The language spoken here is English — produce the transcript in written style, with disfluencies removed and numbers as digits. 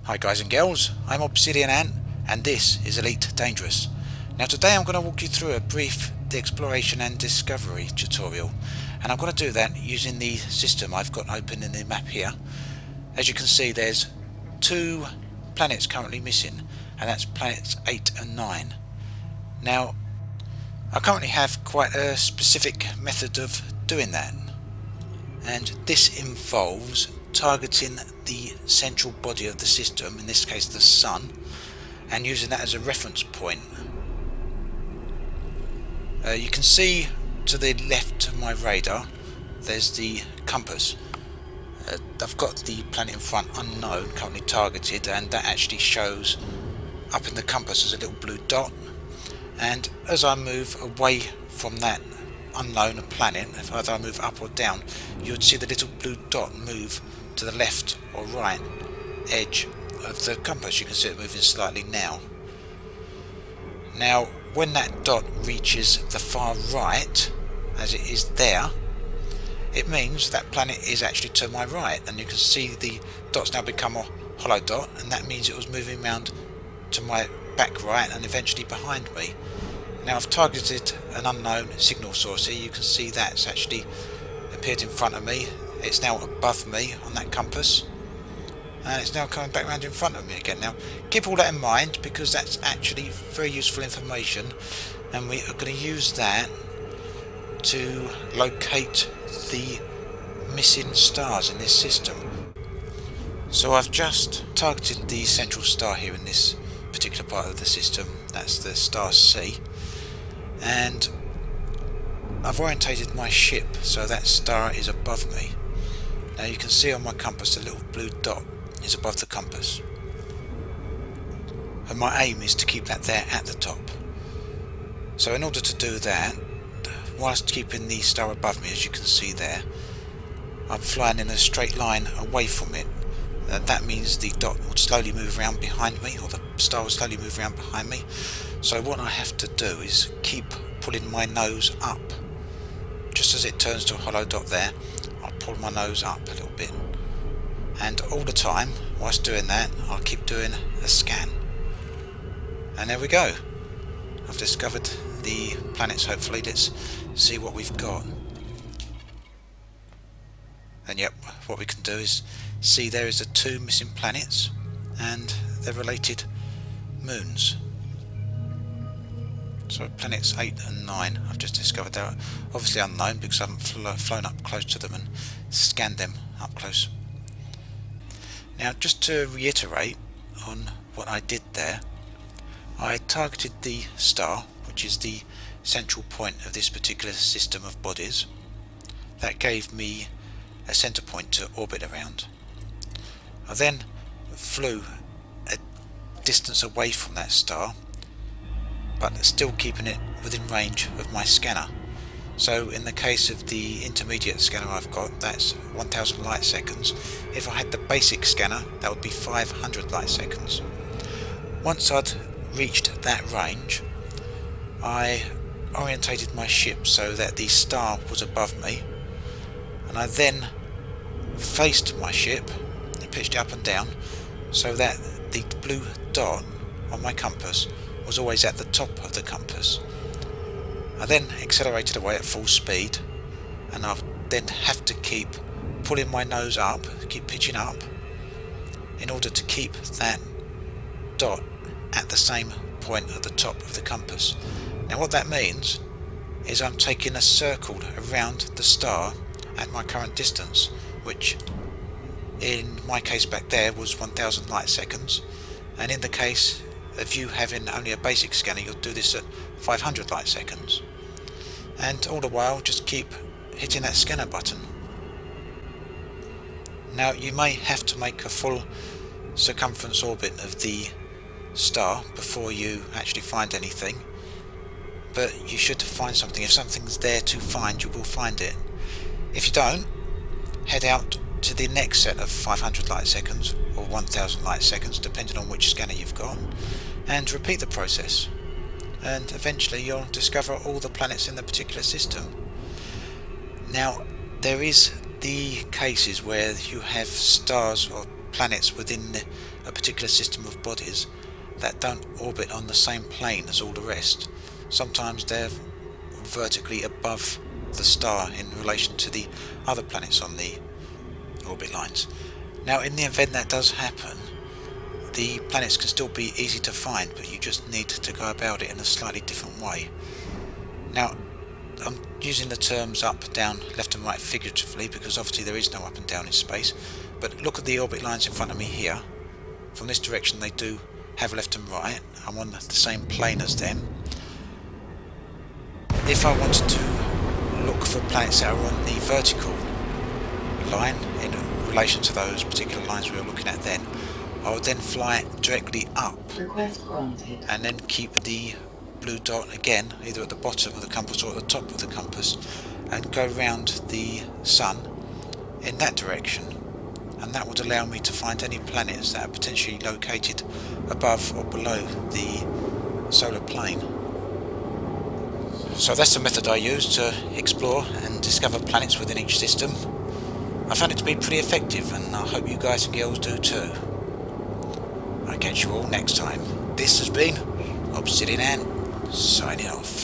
Hi guys and girls, I'm Obsidian Ant and this is Elite Dangerous. Now today I'm going to walk you through a brief exploration and discovery tutorial, and I'm going to do that using the system I've got open in the map here. As you can see, there's two planets currently missing, and that's planets 8 and 9. Now I currently have quite a specific method of doing that, and this involves targeting the central body of the system, in this case the Sun, and using that as a reference point. You can see to the left of my radar there's the compass. I've got the planet in front, unknown, currently targeted, and that actually shows up in the compass as a little blue dot. And as I move away from that unknown planet, if either I move up or down, you would see the little blue dot move to the left or right edge of the compass. You can see it moving slightly now. Now when that dot reaches the far right, as it is there, it means that planet is actually to my right, and you can see the dot's now become a hollow dot, and that means it was moving around to my back right and eventually behind me. Now I've targeted an unknown signal source here. You can see that's actually appeared in front of me. It's now above me on that compass, and it's now coming back around in front of me again. Now keep all that in mind, because that's actually very useful information, and we are going to use that to locate the missing stars in this system. So I've just targeted the central star here in this particular part of the system. That's the star C, and I've orientated my ship so that star is above me. Now you can see on my compass the little blue dot is above the compass, and my aim is to keep that there at the top. So in order to do that, whilst keeping the star above me, as you can see there, I'm flying in a straight line away from it. That means the dot would slowly move around behind me, or the star will slowly move around behind me. So what I have to do is keep pulling my nose up. Just as it turns to a hollow dot there, I'll pull my nose up a little bit, and all the time whilst doing that I'll keep doing a scan. And there we go, I've discovered the planets. Hopefully, let's see what we've got. And yep, what we can do is see there is the two missing planets and their related moons. So planets 8 and 9, I've just discovered they're obviously unknown because I haven't flown up close to them and scanned them up close. Now just to reiterate on what I did there, I targeted the star, which is the central point of this particular system of bodies. That gave me a centre point to orbit around. I then flew a distance away from that star, but still keeping it within range of my scanner. So in the case of the intermediate scanner I've got, that's 1000 light seconds. If I had the basic scanner, that would be 500 light seconds. Once I'd reached that range, I orientated my ship so that the star was above me, and I then faced my ship and pitched it up and down so that the blue dot on my compass was always at the top of the compass. I then accelerated away at full speed, and I'll then have to keep pulling my nose up, keep pitching up, in order to keep that dot at the same point at the top of the compass. Now what that means is I'm taking a circle around the star at my current distance, which in my case back there was 1000 light seconds, and in the case of you having only a basic scanner, you'll do this at 500 light seconds, and all the while just keep hitting that scanner button. Now you may have to make a full circumference orbit of the star before you actually find anything, but you should find something. If something's there to find, you will find it. If you don't, head out to the next set of 500 light seconds or 1000 light seconds, depending on which scanner you've got, and repeat the process, and eventually you'll discover all the planets in the particular system. Now there is the cases where you have stars or planets within a particular system of bodies that don't orbit on the same plane as all the rest. Sometimes they're vertically above the star in relation to the other planets on the orbit lines. Now, in the event that does happen, the planets can still be easy to find, but you just need to go about it in a slightly different way. Now, I'm using the terms up, down, left and right figuratively, because obviously there is no up and down in space, but look at the orbit lines in front of me here. From this direction they do have left and right. I'm on the same plane as them. If I wanted to look for planets that are on the vertical line in relation to those particular lines we were looking at then, I would then fly directly up and then keep the blue dot again either at the bottom of the compass or at the top of the compass and go round the sun in that direction, and that would allow me to find any planets that are potentially located above or below the solar plane. So that's the method I use to explore and discover planets within each system. I found it to be pretty effective, and I hope you guys and girls do too. I'll catch you all next time. This has been Obsidian Ant, signing off.